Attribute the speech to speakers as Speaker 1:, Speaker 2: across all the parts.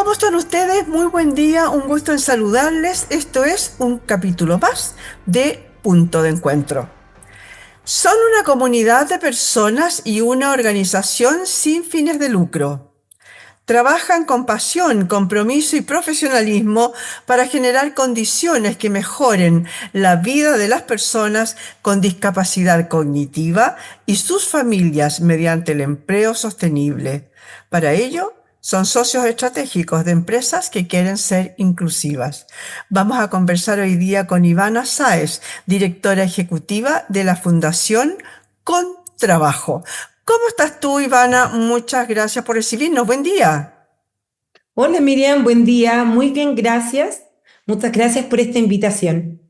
Speaker 1: ¿Cómo están ustedes? Muy buen día, un gusto en saludarles. Esto es un capítulo más de Punto de Encuentro. Son una comunidad de personas y una organización sin fines de lucro. Trabajan con pasión, compromiso y profesionalismo para generar condiciones que mejoren la vida de las personas con discapacidad cognitiva y sus familias mediante el empleo sostenible. Para ello, son socios estratégicos de empresas que quieren ser inclusivas. Vamos a conversar hoy día con Ivana Sáez, directora ejecutiva de la Fundación Con Trabajo. ¿Cómo estás tú, Ivana? Muchas gracias por recibirnos. Buen día.
Speaker 2: Hola Miriam, buen día. Muy bien, gracias. Muchas gracias por esta invitación.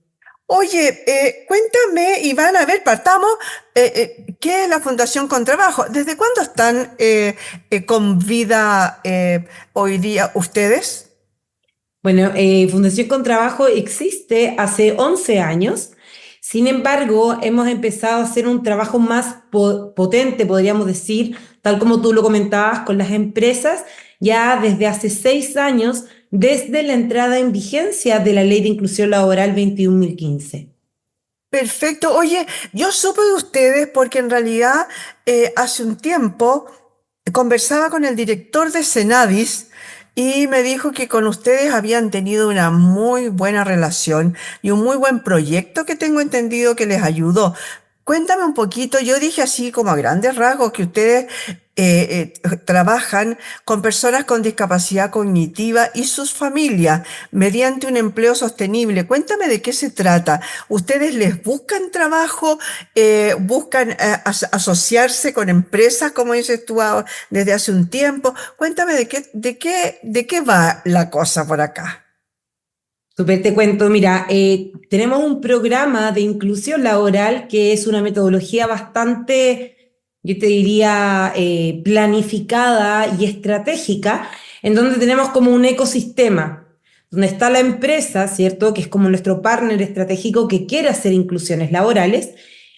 Speaker 1: Oye, cuéntame, Ivana, a ver, partamos. ¿Qué es la Fundación Con Trabajo? ¿Desde cuándo están con vida hoy día ustedes?
Speaker 2: Bueno, Fundación con Trabajo existe hace 11 años. Sin embargo, hemos empezado a hacer un trabajo más potente, podríamos decir, tal como tú lo comentabas, con las empresas, ya desde hace 6 años, desde la entrada en vigencia de la Ley de Inclusión Laboral 21.015.
Speaker 1: Perfecto. Oye, yo supe de ustedes porque en realidad hace un tiempo conversaba con el director de Senadis y me dijo que con ustedes habían tenido una muy buena relación y un muy buen proyecto que tengo entendido que les ayudó. Cuéntame un poquito, yo dije así como a grandes rasgos que ustedes trabajan con personas con discapacidad cognitiva y sus familias mediante un empleo sostenible. Cuéntame de qué se trata. ¿Ustedes les buscan trabajo, buscan asociarse con empresas, como dices tú desde hace un tiempo? Cuéntame de qué va la cosa por acá.
Speaker 2: Súper, te cuento, mira, tenemos un programa de inclusión laboral que es una metodología bastante, yo te diría, planificada y estratégica, en donde tenemos como un ecosistema, donde está la empresa, ¿cierto? Que es como nuestro partner estratégico que quiere hacer inclusiones laborales,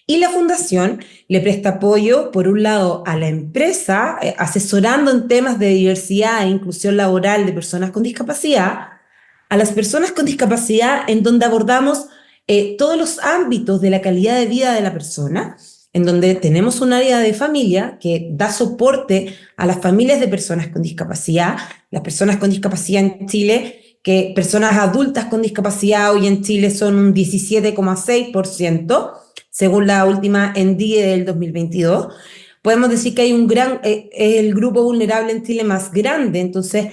Speaker 2: y la fundación le presta apoyo, por un lado, a la empresa, asesorando en temas de diversidad e inclusión laboral de personas con discapacidad, a las personas con discapacidad, en donde abordamos todos los ámbitos de la calidad de vida de la persona, en donde tenemos un área de familia que da soporte a las familias de personas con discapacidad. Las personas con discapacidad en Chile, que personas adultas con discapacidad hoy en Chile son un 17,6%, según la última ENDIE del 2022. Podemos decir que hay el grupo vulnerable en Chile más grande, entonces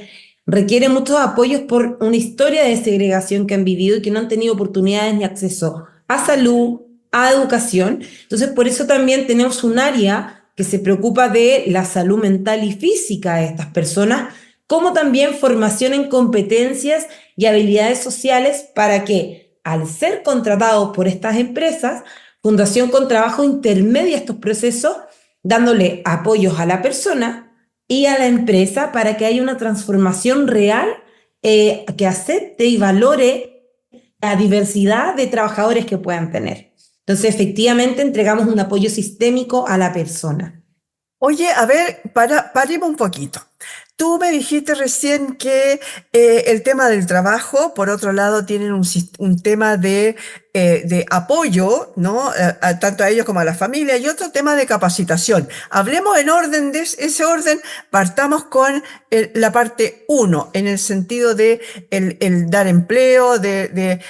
Speaker 2: requiere muchos apoyos por una historia de segregación que han vivido y que no han tenido oportunidades ni acceso a salud, a educación. Entonces, por eso también tenemos un área que se preocupa de la salud mental y física de estas personas, como también formación en competencias y habilidades sociales para que, al ser contratados por estas empresas, Fundación con Trabajo intermedia estos procesos, dándole apoyos a la persona y a la empresa para que haya una transformación real, que acepte y valore la diversidad de trabajadores que puedan tener. Entonces, efectivamente, entregamos un apoyo sistémico a la persona.
Speaker 1: Oye, a ver, paremos un poquito. Tú me dijiste recién que el tema del trabajo, por otro lado, tienen un tema de apoyo, ¿no? Tanto a ellos como a la familia, y otro tema de capacitación. Hablemos en orden de ese orden, partamos con la parte uno, en el sentido de el dar empleo, del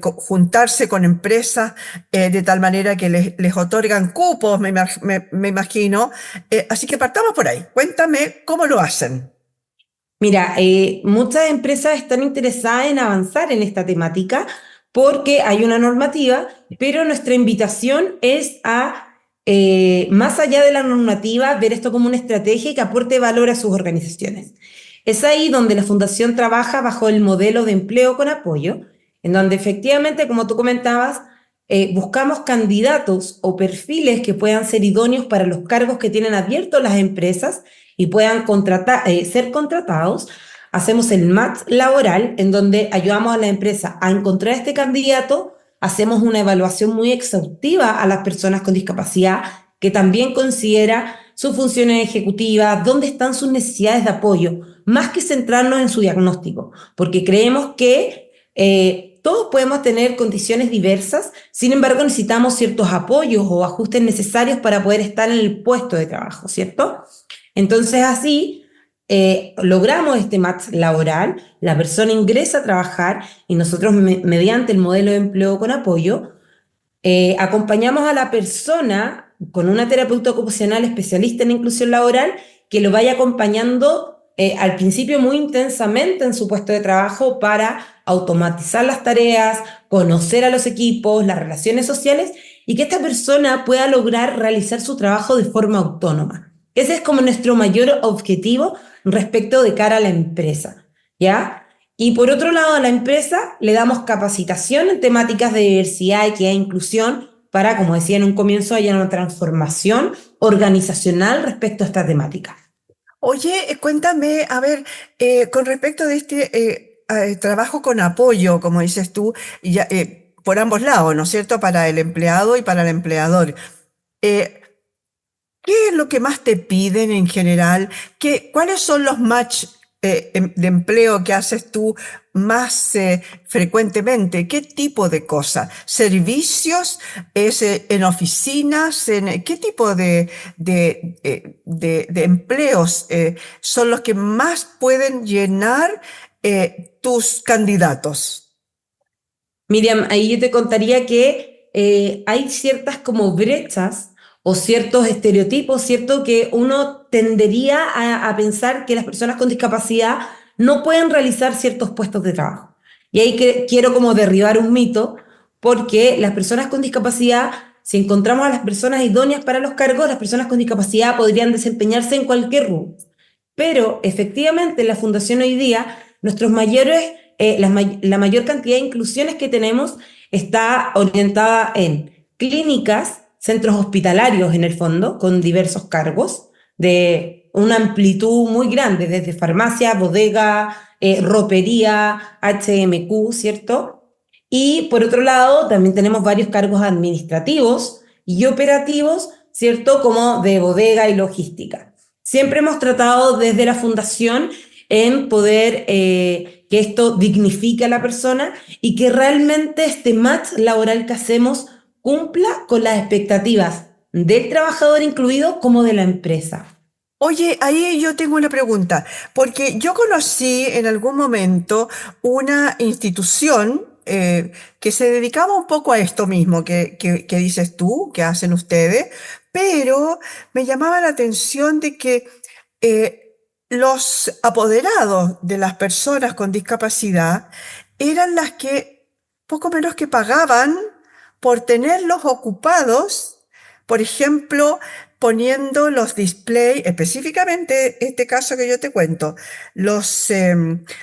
Speaker 1: juntarse con empresas de tal manera que les otorgan cupos, me imagino. Así que partamos por ahí. Cuéntame cómo lo hacen.
Speaker 2: Mira, muchas empresas están interesadas en avanzar en esta temática porque hay una normativa, pero nuestra invitación es a, más allá de la normativa, ver esto como una estrategia que aporte valor a sus organizaciones. Es ahí donde la Fundación trabaja bajo el modelo de empleo con apoyo, en donde efectivamente, como tú comentabas, buscamos candidatos o perfiles que puedan ser idóneos para los cargos que tienen abiertos las empresas y puedan ser contratados. Hacemos el match laboral en donde ayudamos a la empresa a encontrar este candidato, hacemos una evaluación muy exhaustiva a las personas con discapacidad que también considera sus funciones ejecutivas, dónde están sus necesidades de apoyo, más que centrarnos en su diagnóstico, porque creemos que todos podemos tener condiciones diversas, sin embargo necesitamos ciertos apoyos o ajustes necesarios para poder estar en el puesto de trabajo, ¿cierto? Entonces así logramos este match laboral, la persona ingresa a trabajar y nosotros mediante el modelo de empleo con apoyo, acompañamos a la persona con una terapeuta ocupacional especialista en inclusión laboral que lo vaya acompañando al principio muy intensamente en su puesto de trabajo para automatizar las tareas, conocer a los equipos, las relaciones sociales y que esta persona pueda lograr realizar su trabajo de forma autónoma. Ese es como nuestro mayor objetivo respecto de cara a la empresa, ¿ya? Y por otro lado, a la empresa le damos capacitación en temáticas de diversidad, equidad e inclusión para, como decía en un comienzo, haya una transformación organizacional respecto a esta temática.
Speaker 1: Oye, cuéntame, a ver, con respecto de trabajo con apoyo, como dices tú, ya, por ambos lados, ¿no es cierto? Para el empleado y para el empleador. Eh, ¿Qué es lo que más te piden en general? ¿Cuáles son los match de empleo que haces tú más frecuentemente? ¿Qué tipo de cosas? ¿Servicios? ¿Es en oficinas? ¿Qué tipo de empleos son los que más pueden llenar tus candidatos?
Speaker 2: Miriam, ahí yo te contaría que hay ciertas como brechas o ciertos estereotipos, ¿cierto? Que uno tendería a pensar que las personas con discapacidad no pueden realizar ciertos puestos de trabajo. Y ahí quiero como derribar un mito, porque las personas con discapacidad, si encontramos a las personas idóneas para los cargos, las personas con discapacidad podrían desempeñarse en cualquier rubro. Pero efectivamente en la Fundación hoy día, nuestros mayores la mayor cantidad de inclusiones que tenemos está orientada en clínicas, centros hospitalarios en el fondo, con diversos cargos de una amplitud muy grande, desde farmacia, bodega, ropería, HMQ, ¿cierto? Y por otro lado, también tenemos varios cargos administrativos y operativos, ¿cierto? Como de bodega y logística. Siempre hemos tratado desde la fundación en poder que esto dignifique a la persona y que realmente este match laboral que hacemos cumpla con las expectativas del trabajador incluido como de la empresa.
Speaker 1: Oye, ahí yo tengo una pregunta, porque yo conocí en algún momento una institución que se dedicaba un poco a esto mismo que dices tú, que hacen ustedes, pero me llamaba la atención de que los apoderados de las personas con discapacidad eran las que poco menos que pagaban por tenerlos ocupados, por ejemplo, poniendo los displays, específicamente este caso que yo te cuento, los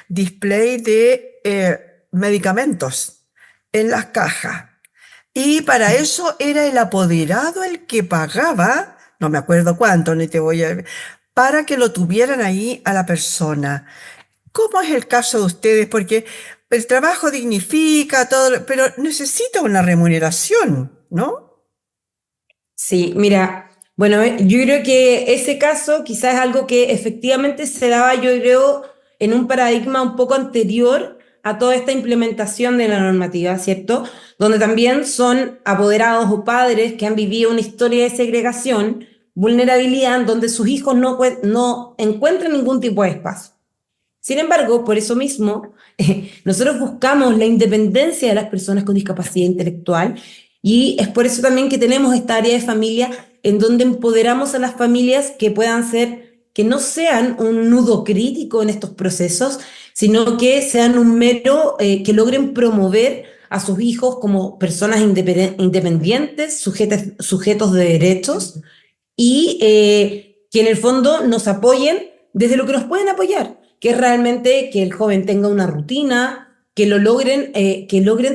Speaker 1: displays de medicamentos en las cajas. Y para eso era el apoderado el que pagaba, no me acuerdo cuánto, ni te voy a... para que lo tuvieran ahí a la persona. ¿Cómo es el caso de ustedes? Porque el trabajo dignifica todo, pero necesita una remuneración, ¿no?
Speaker 2: Sí, mira, bueno, yo creo que ese caso quizás es algo que efectivamente se daba, yo creo, en un paradigma un poco anterior a toda esta implementación de la normativa, ¿cierto? Donde también son apoderados o padres que han vivido una historia de segregación, vulnerabilidad, donde sus hijos no encuentran ningún tipo de espacio. Sin embargo, por eso mismo, nosotros buscamos la independencia de las personas con discapacidad intelectual y es por eso también que tenemos esta área de familia en donde empoderamos a las familias que puedan ser, que no sean un nudo crítico en estos procesos, sino que sean un mero, que logren promover a sus hijos como personas independientes, sujetos de derechos y que en el fondo nos apoyen desde lo que nos pueden apoyar, que es realmente que el joven tenga una rutina, que logren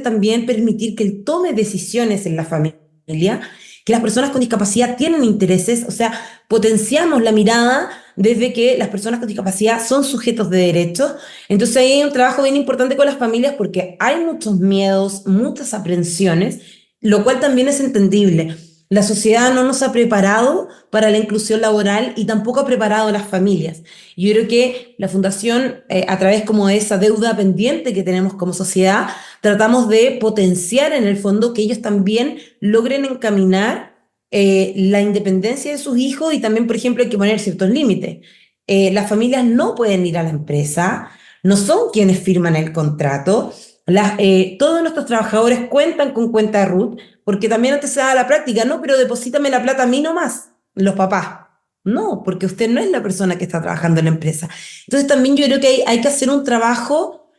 Speaker 2: también permitir que él tome decisiones en la familia, que las personas con discapacidad tienen intereses, o sea, potenciamos la mirada desde que las personas con discapacidad son sujetos de derechos. Entonces ahí hay un trabajo bien importante con las familias porque hay muchos miedos, muchas aprensiones, lo cual también es entendible. La sociedad no nos ha preparado para la inclusión laboral y tampoco ha preparado a las familias. Yo creo que la Fundación, a través como de esa deuda pendiente que tenemos como sociedad, tratamos de potenciar en el fondo que ellos también logren encaminar la independencia de sus hijos y también, por ejemplo, hay que poner ciertos límites. Las familias no pueden ir a la empresa, no son quienes firman el contrato. Todos nuestros trabajadores cuentan con cuenta RUT, porque también antes se daba la práctica, no, pero deposítame la plata a mí nomás, los papás. No, porque usted no es la persona que está trabajando en la empresa. Entonces también yo creo que hay que hacer un trabajo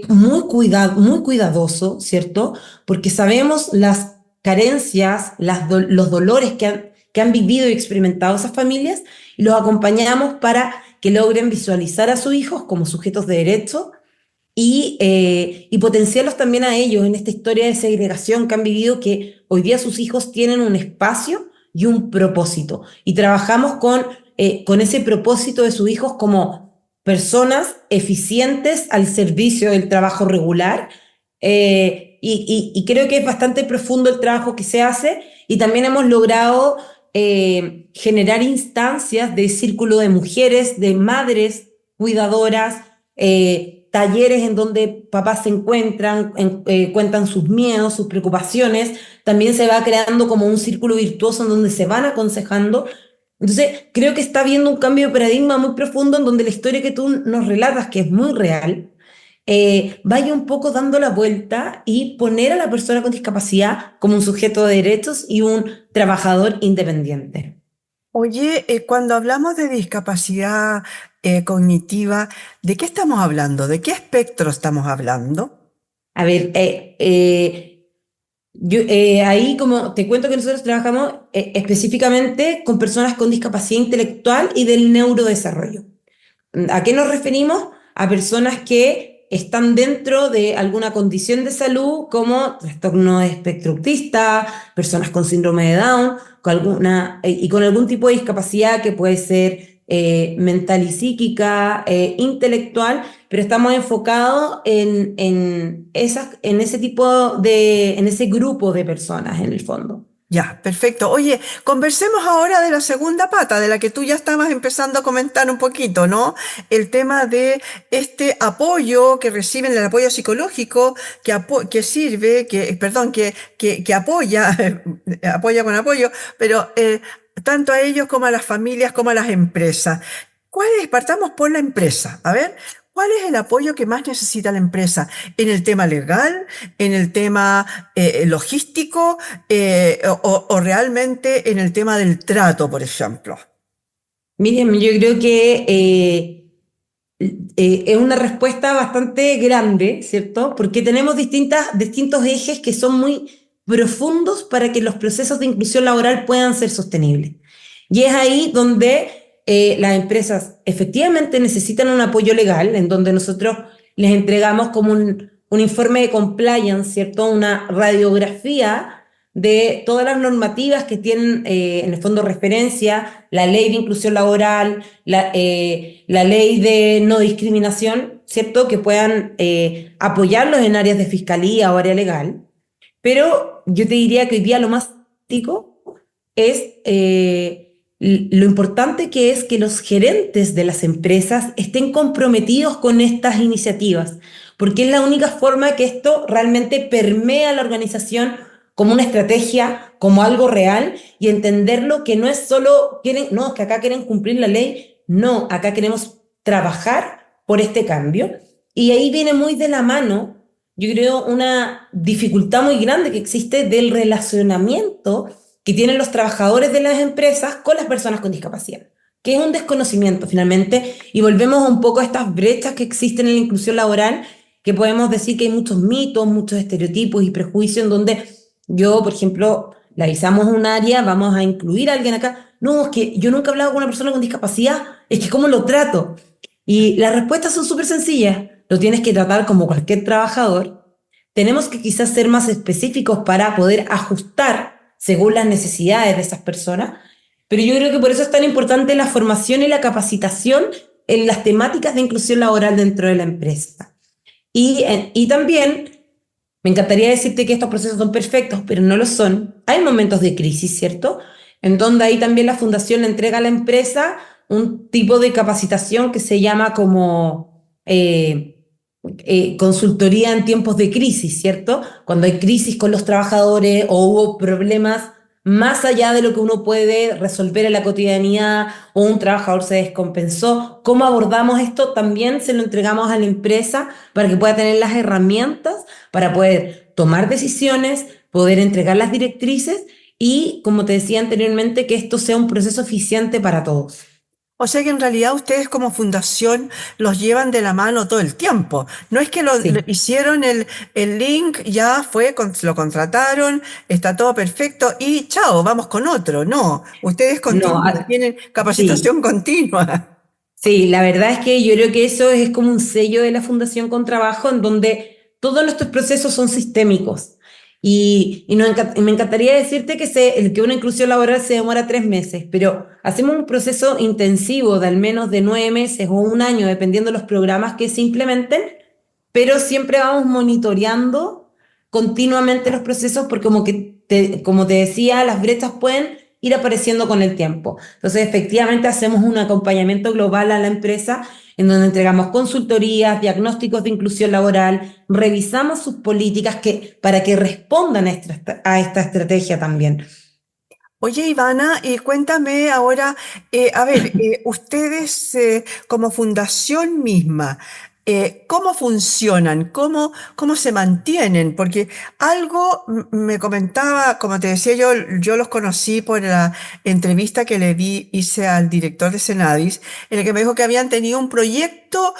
Speaker 2: muy cuidadoso, ¿cierto? Porque sabemos las carencias, los dolores que han vivido y experimentado esas familias y los acompañamos para que logren visualizar a sus hijos como sujetos de derecho y potenciarlos también a ellos en esta historia de segregación que han vivido, que hoy día sus hijos tienen un espacio y un propósito. Y trabajamos con ese propósito de sus hijos como personas eficientes al servicio del trabajo regular. Y creo que es bastante profundo el trabajo que se hace y también hemos logrado generar instancias de círculo de mujeres, de madres cuidadoras, talleres en donde papás se encuentran, cuentan sus miedos, sus preocupaciones. También se va creando como un círculo virtuoso en donde se van aconsejando. Entonces, creo que está habiendo un cambio de paradigma muy profundo en donde la historia que tú nos relatas, que es muy real, vaya un poco dando la vuelta y poner a la persona con discapacidad como un sujeto de derechos y un trabajador independiente.
Speaker 1: Oye, cuando hablamos de discapacidad cognitiva, ¿de qué estamos hablando? ¿De qué espectro estamos hablando?
Speaker 2: A ver, ahí como te cuento que nosotros trabajamos específicamente con personas con discapacidad intelectual y del neurodesarrollo. ¿A qué nos referimos? A personas que están dentro de alguna condición de salud como trastorno de espectro autista, personas con síndrome de Down, y con algún tipo de discapacidad que puede ser mental y psíquica, intelectual, pero estamos enfocados en ese grupo de personas en el fondo.
Speaker 1: Ya, perfecto. Oye, conversemos ahora de la segunda pata, de la que tú ya estabas empezando a comentar un poquito, ¿no? El tema de este apoyo que reciben, el apoyo psicológico que sirve, que apoya, apoya con apoyo, pero tanto a ellos como a las familias, como a las empresas. Partamos por la empresa. A ver, ¿cuál es el apoyo que más necesita la empresa? ¿En el tema legal? ¿En el tema logístico? ¿O realmente en el tema del trato, por ejemplo?
Speaker 2: Miriam, yo creo que es una respuesta bastante grande, ¿cierto? Porque tenemos distintos ejes que son muy profundos para que los procesos de inclusión laboral puedan ser sostenibles. Y es ahí donde las empresas efectivamente necesitan un apoyo legal, en donde nosotros les entregamos como un informe de compliance, ¿cierto? Una radiografía de todas las normativas que tienen en el fondo referencia, la ley de inclusión laboral, la ley de no discriminación, ¿cierto? Que puedan apoyarlos en áreas de fiscalía o área legal. Pero yo te diría que hoy día lo más crítico es lo importante que es que los gerentes de las empresas estén comprometidos con estas iniciativas, porque es la única forma que esto realmente permea la organización como una estrategia, como algo real, y entenderlo que no es solo, no, es que acá quieren cumplir la ley, no, acá queremos trabajar por este cambio. Y ahí viene muy de la mano, yo creo, una dificultad muy grande que existe del relacionamiento que tienen los trabajadores de las empresas con las personas con discapacidad, que es un desconocimiento finalmente, y volvemos un poco a estas brechas que existen en la inclusión laboral, que podemos decir que hay muchos mitos, muchos estereotipos y prejuicios en donde yo, por ejemplo, le avisamos un área, vamos a incluir a alguien acá. No, es que yo nunca he hablado con una persona con discapacidad, es que ¿cómo lo trato? Y las respuestas son súper sencillas. Lo tienes que tratar como cualquier trabajador. Tenemos que quizás ser más específicos para poder ajustar según las necesidades de esas personas. Pero yo creo que por eso es tan importante la formación y la capacitación en las temáticas de inclusión laboral dentro de la empresa. Y también Me encantaría decirte que estos procesos son perfectos, pero no lo son. Hay momentos de crisis, ¿cierto? En donde ahí también la fundación le entrega a la empresa un tipo de capacitación que se llama como consultoría en tiempos de crisis, ¿cierto? Cuando hay crisis con los trabajadores o hubo problemas más allá de lo que uno puede resolver en la cotidianidad o un trabajador se descompensó. ¿Cómo abordamos esto? También se lo entregamos a la empresa para que pueda tener las herramientas para poder tomar decisiones, poder entregar las directrices y, como te decía anteriormente, que esto sea un proceso eficiente para todos.
Speaker 1: O sea que en realidad ustedes como fundación los llevan de la mano todo el tiempo. No es que
Speaker 2: Sí.
Speaker 1: hicieron el link, ya fue, lo contrataron, está todo perfecto y chao, vamos con otro. No, ustedes
Speaker 2: No,
Speaker 1: continúan, tienen
Speaker 2: sí.
Speaker 1: capacitación continua.
Speaker 2: Sí, la verdad es que yo creo que eso es como un sello de la Fundación con Trabajo en donde todos nuestros procesos son sistémicos. Y me encantaría decirte que, que una inclusión laboral se demora 3 meses, pero hacemos un proceso intensivo de al menos de 9 meses o un año, dependiendo de los programas que se implementen, pero siempre vamos monitoreando continuamente los procesos porque como te decía, las brechas pueden ir apareciendo con el tiempo. Entonces, efectivamente, hacemos un acompañamiento global a la empresa en donde entregamos consultorías, diagnósticos de inclusión laboral, revisamos sus políticas para que respondan a esta estrategia también.
Speaker 1: Oye, Ivana, y cuéntame ahora, a ver, ustedes como fundación misma, ¿cómo funcionan? ¿Cómo se mantienen? Porque algo me comentaba, como te decía yo los conocí por la entrevista que hice al director de Senadis, en el que me dijo que habían tenido un proyecto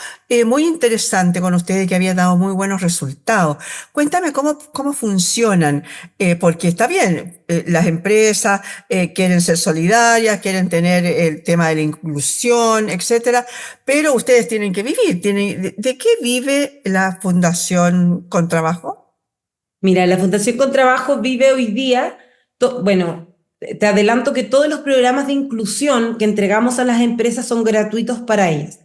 Speaker 1: muy interesante con ustedes que había dado muy buenos resultados. Cuéntame cómo funcionan, porque está bien, las empresas quieren ser solidarias, quieren tener el tema de la inclusión, etcétera, pero ustedes tienen que vivir. ¿De qué vive la Fundación Con Trabajo?
Speaker 2: Mira, la Fundación con Trabajo vive hoy día, bueno, te adelanto que todos los programas de inclusión que entregamos a las empresas son gratuitos para ellas.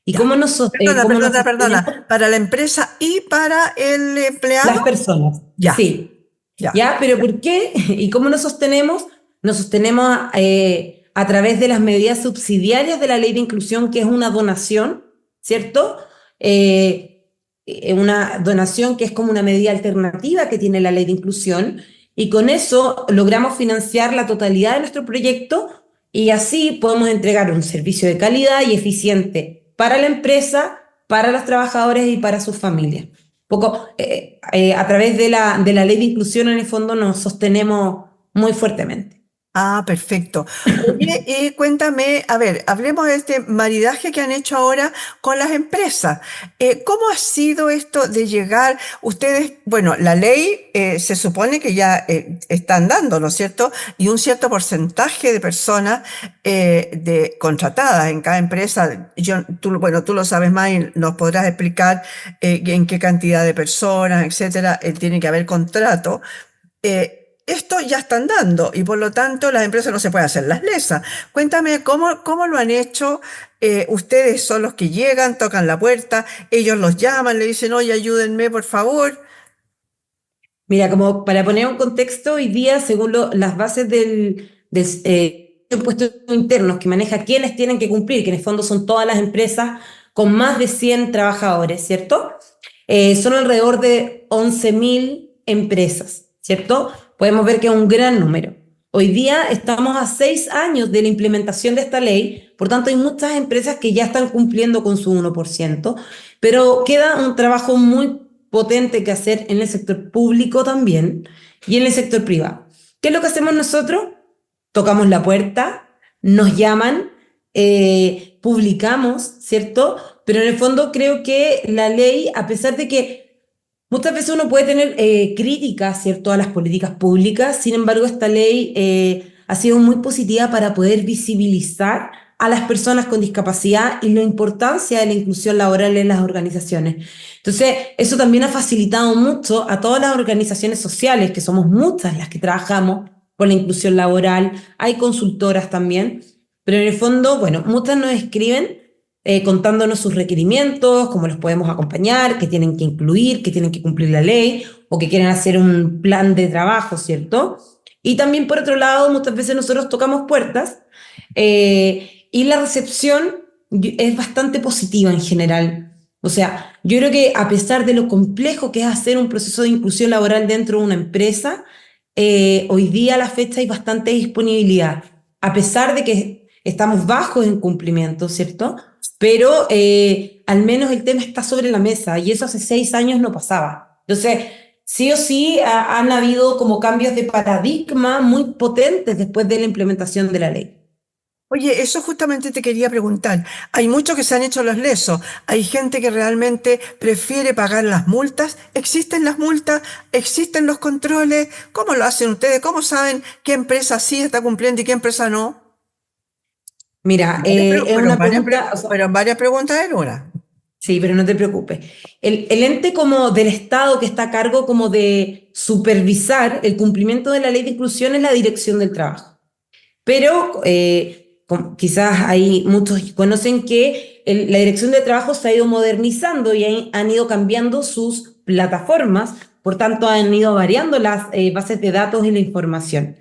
Speaker 2: ¿Y
Speaker 1: Ya. Perdona,
Speaker 2: cómo nos
Speaker 1: perdona,
Speaker 2: sostenemos?
Speaker 1: perdona. Para la empresa y para el empleado.
Speaker 2: Las personas,
Speaker 1: Ya,
Speaker 2: sí.
Speaker 1: ya.
Speaker 2: ¿Ya? ¿Pero por qué? ¿Y cómo nos sostenemos? Nos sostenemos a través de las medidas subsidiarias de la ley de inclusión, que es una donación, ¿cierto? Una donación que es como una medida alternativa que tiene la ley de inclusión, y con eso logramos financiar la totalidad de nuestro proyecto y así podemos entregar un servicio de calidad y eficiente para la empresa, para los trabajadores y para sus familias. Poco, a través de la ley de inclusión, en el fondo, nos sostenemos muy fuertemente.
Speaker 1: Ah, perfecto. Oye, cuéntame, a ver, hablemos de este maridaje que han hecho ahora con las empresas. ¿Cómo ha sido esto de llegar? Ustedes, bueno, la ley se supone que ya están dando, ¿no es cierto? Y un cierto porcentaje de personas contratadas en cada empresa. Bueno, tú lo sabes más y nos podrás explicar en qué cantidad de personas, etcétera, tiene que haber contrato. Esto ya están dando y por lo tanto las empresas no se pueden hacer las lesas. Cuéntame cómo lo han hecho. Ustedes son los que llegan, tocan la puerta, ellos los llaman, le dicen, oye, ayúdenme, por favor.
Speaker 2: Mira, como para poner un contexto, hoy día, según las bases del impuestos internos que maneja quiénes tienen que cumplir, que en el fondo son todas las empresas con más de 100 trabajadores, ¿cierto? Son alrededor de 11.000 empresas, ¿cierto? Podemos ver que es un gran número. Hoy día estamos a 6 años de la implementación de esta ley, por tanto hay muchas empresas que ya están cumpliendo con su 1%, pero queda un trabajo muy potente que hacer en el sector público también y en el sector privado. ¿Qué es lo que hacemos nosotros? Tocamos la puerta, nos llaman, publicamos, ¿cierto? Pero en el fondo creo que la ley, a pesar de que muchas veces uno puede tener críticas, ¿cierto?, a las políticas públicas. Sin embargo, esta ley ha sido muy positiva para poder visibilizar a las personas con discapacidad y la importancia de la inclusión laboral en las organizaciones. Entonces, eso también ha facilitado mucho a todas las organizaciones sociales, que somos muchas las que trabajamos por la inclusión laboral. Hay consultoras también, pero en el fondo, bueno, muchas nos escriben contándonos sus requerimientos, cómo los podemos acompañar, qué tienen que incluir, qué tienen que cumplir la ley o que quieren hacer un plan de trabajo, ¿cierto? Y también, por otro lado, muchas veces nosotros tocamos puertas y la recepción es bastante positiva en general. O sea, yo creo que a pesar de lo complejo que es hacer un proceso de inclusión laboral dentro de una empresa, hoy día a la fecha hay bastante disponibilidad, a pesar de que estamos bajos en cumplimiento, ¿cierto? Pero al menos el tema está sobre la mesa y eso hace 6 años no pasaba. Entonces, sí o sí han habido como cambios de paradigma muy potentes después de la implementación de la ley.
Speaker 1: Oye, eso justamente te quería preguntar. Hay muchos que se han hecho los lesos. Hay gente que realmente prefiere pagar las multas. ¿Existen las multas? ¿Existen los controles? ¿Cómo lo hacen ustedes? ¿Cómo saben qué empresa sí está cumpliendo y qué empresa no?
Speaker 2: Mira, es
Speaker 1: Fueron
Speaker 2: una
Speaker 1: varias,
Speaker 2: pregunta, o sea,
Speaker 1: fueron varias preguntas en una.
Speaker 2: sí, pero no te preocupes. El ente como del Estado que está a cargo como de supervisar el cumplimiento de la ley de inclusión es la Dirección del Trabajo. Pero quizás hay muchos que conocen que la Dirección de Trabajo se ha ido modernizando y han ido cambiando sus plataformas, por tanto han ido variando las bases de datos y la información.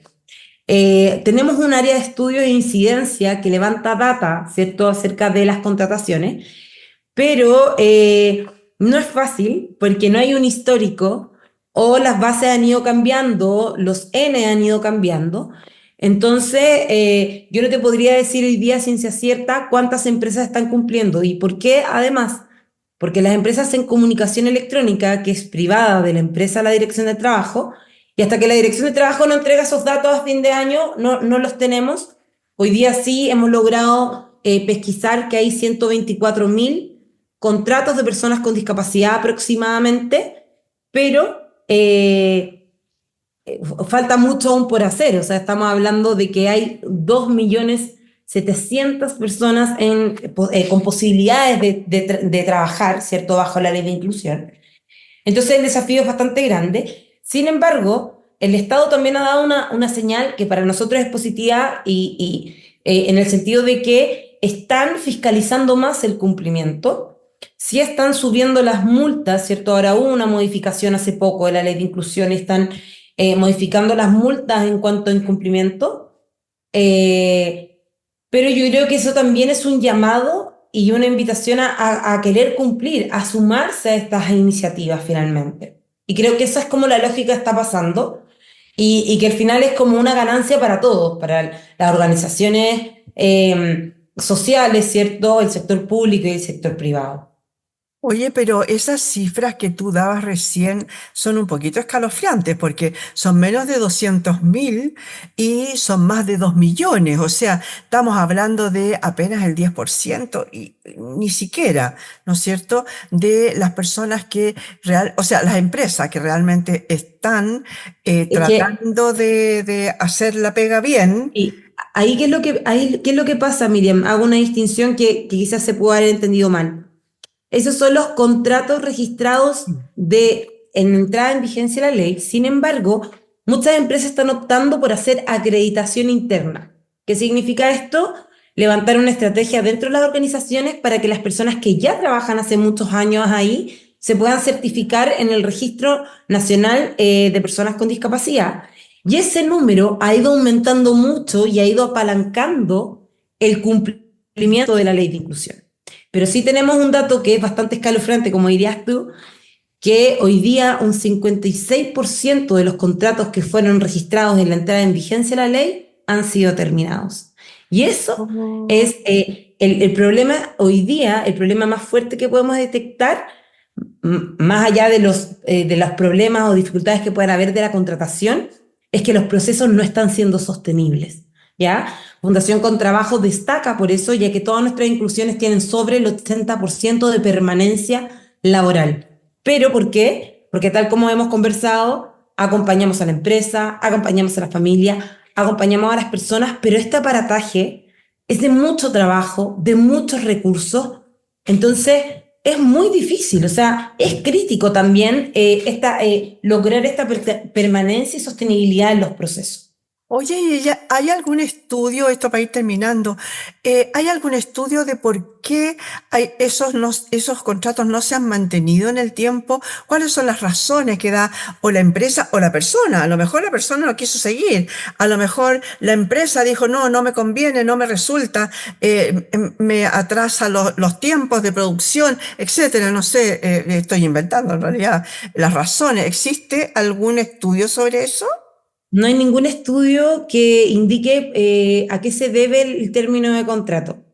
Speaker 2: Tenemos un área de estudio e incidencia que levanta data, ¿cierto?, acerca de las contrataciones, pero no es fácil porque no hay un histórico o las bases han ido cambiando, los N han ido cambiando. Entonces, yo no te podría decir hoy día a ciencia cierta cuántas empresas están cumpliendo y por qué, además, porque las empresas en comunicación electrónica, que es privada de la empresa La Dirección de Trabajo, y hasta que la Dirección de Trabajo no entrega esos datos a fin de año, no los tenemos. Hoy día sí hemos logrado pesquisar que hay 124.000 contratos de personas con discapacidad aproximadamente, pero falta mucho aún por hacer. O sea, estamos hablando de que hay 2.700.000 personas con posibilidades de trabajar, ¿cierto?, bajo la ley de inclusión. Entonces el desafío es bastante grande. Sin embargo, el Estado también ha dado una señal que para nosotros es positiva en el sentido de que están fiscalizando más el cumplimiento. Sí están subiendo las multas, ¿cierto? Ahora hubo una modificación hace poco de la ley de inclusión y están modificando las multas en cuanto a incumplimiento. Pero yo creo que eso también es un llamado y una invitación a querer cumplir, a sumarse a estas iniciativas finalmente. Y creo que esa es como la lógica está pasando y que al final es como una ganancia para todos, para las organizaciones sociales, ¿cierto? El sector público y el sector privado.
Speaker 1: Oye, pero esas cifras que tú dabas recién son un poquito escalofriantes porque son menos de 200.000 y son más de 2 millones. O sea, estamos hablando de apenas el 10% y ni siquiera, ¿no es cierto?, de las personas o sea, las empresas que realmente están
Speaker 2: Es que
Speaker 1: tratando de hacer la pega bien.
Speaker 2: y ahí, ¿qué es lo que pasa, Miriam? Hago una distinción que quizás se pudo haber entendido mal. Esos son los contratos registrados en entrada en vigencia de la ley. Sin embargo, muchas empresas están optando por hacer acreditación interna. ¿Qué significa esto? Levantar una estrategia dentro de las organizaciones para que las personas que ya trabajan hace muchos años ahí se puedan certificar en el Registro Nacional de Personas con Discapacidad. Y ese número ha ido aumentando mucho y ha ido apalancando el cumplimiento de la ley de inclusión. Pero sí tenemos un dato que es bastante escalofriante, como dirías tú, que hoy día un 56% de los contratos que fueron registrados en la entrada en vigencia de la ley han sido terminados. Y eso
Speaker 1: Oh.
Speaker 2: es el problema hoy día, el problema más fuerte que podemos detectar, más allá de los problemas o dificultades que puedan haber de la contratación, es que los procesos no están siendo sostenibles. ¿Ya? Fundación con Trabajo destaca por eso, ya que todas nuestras inclusiones tienen sobre el 80% de permanencia laboral. ¿Pero por qué? Porque tal como hemos conversado, acompañamos a la empresa, acompañamos a la familia, acompañamos a las personas, pero este aparataje es de mucho trabajo, de muchos recursos, entonces es muy difícil, o sea, es crítico también lograr esta permanencia y sostenibilidad en los procesos.
Speaker 1: Oye, y ella, ¿hay algún estudio, esto para ir terminando, hay algún estudio de por qué esos contratos no se han mantenido en el tiempo? ¿Cuáles son las razones que da o la empresa o la persona? A lo mejor la persona no quiso seguir, a lo mejor la empresa dijo, no, no me conviene, no me resulta, me atrasa los tiempos de producción, etcétera. No sé, estoy inventando en realidad las razones. ¿Existe algún estudio sobre eso?
Speaker 2: No hay ningún estudio que indique a qué se debe el término de contrato,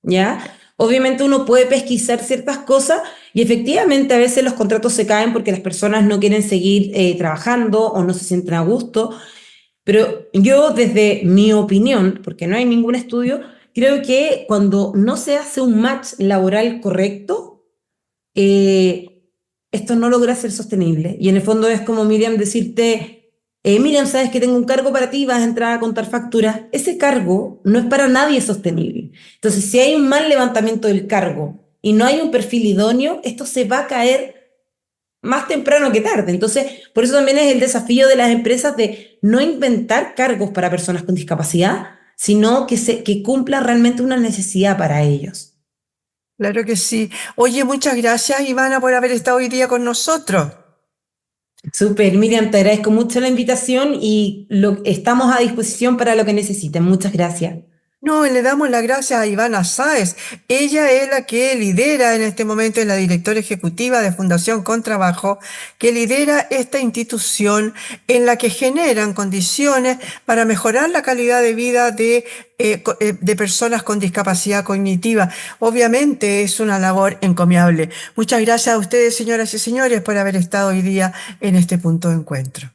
Speaker 2: ¿ya? Obviamente uno puede pesquisar ciertas cosas y efectivamente a veces los contratos se caen porque las personas no quieren seguir trabajando o no se sienten a gusto, pero yo desde mi opinión, porque no hay ningún estudio, creo que cuando no se hace un match laboral correcto, eh, esto no logra ser sostenible. Y en el fondo es como Miriam decirte, Miriam, sabes que tengo un cargo para ti, vas a entrar a contar facturas. Ese cargo no es para nadie sostenible. Entonces, si hay un mal levantamiento del cargo y no hay un perfil idóneo, esto se va a caer más temprano que tarde. Entonces, por eso también es el desafío de las empresas de no inventar cargos para personas con discapacidad, sino que cumpla realmente una necesidad para ellos.
Speaker 1: Claro que sí. Oye, muchas gracias, Ivana, por haber estado hoy día con nosotros.
Speaker 2: Súper, Miriam, te agradezco mucho la invitación y estamos a disposición para lo que necesiten. Muchas gracias.
Speaker 1: No, y le damos las gracias a Ivana Sáez. Ella es la que lidera en este momento, es la directora ejecutiva de Fundación Con Trabajo, que lidera esta institución en la que generan condiciones para mejorar la calidad de vida de personas con discapacidad cognitiva. Obviamente es una labor encomiable. Muchas gracias a ustedes, señoras y señores, por haber estado hoy día en este punto de encuentro.